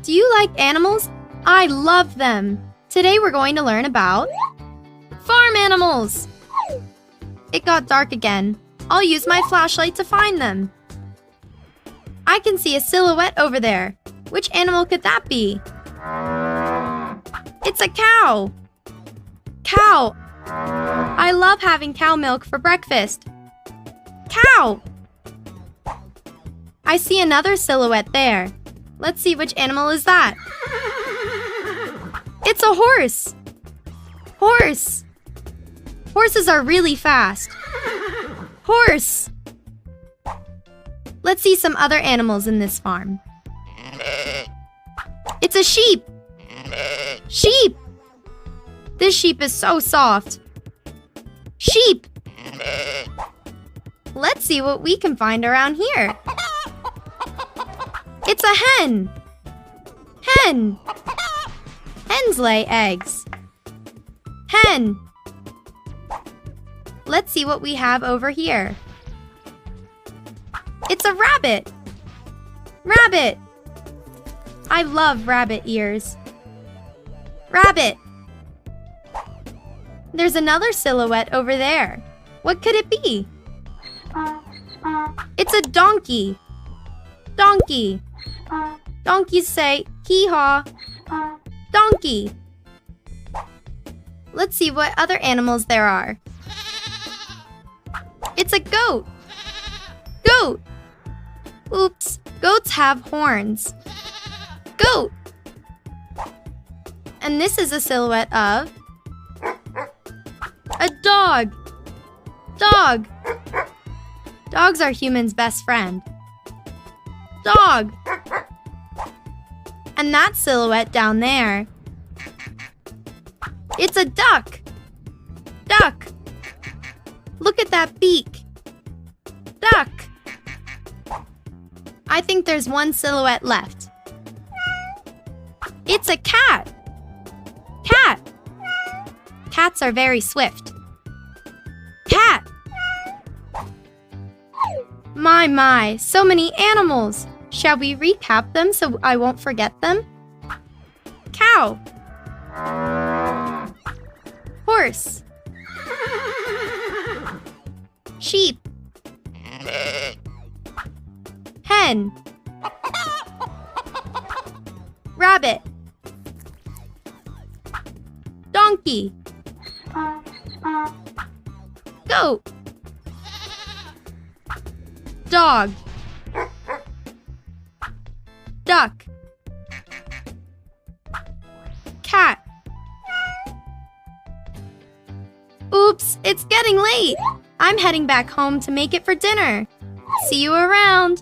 Do you like animals? I love them. Today we're going to learn about farm animals. It got dark again. I'll use my flashlight to find them. I can see a silhouette over there. Which animal could that be? It's a cow. Cow. I love having cow milk for breakfast. Cow. I see another silhouette there. Let's see which animal is that. It's a horse. Horse. Horses are really fast. Horse. Let's see some other animals in this farm. It's a sheep. Sheep. This sheep is so soft. Sheep. Let's see what we can find around here. It's a hen. Hen. Hens lay eggs. Hen. Let's see what we have over here. It's a rabbit. Rabbit. I love rabbit ears. Rabbit. There's another silhouette over there. What could it be? It's a donkey. Donkey. Donkeys say, hee-haw. Donkey. Let's see what other animals there are. It's a goat. Goat. Oops, goats have horns. Goat. And this is a silhouette of a dog. Dog. Dogs are humans' best friend. Dog. And that silhouette down there. It's a duck. Duck. Look at that beak. Duck. I think there's one silhouette left. It's a cat. Cat. Cats are very swift. Cat. My, so many animals. Shall we recap them so I won't forget them? Cow. Horse. Sheep. Hen. Rabbit. Donkey. Goat. Dog. Duck. Cat. Oops, it's getting late. I'm heading back home to make it for dinner. See you around.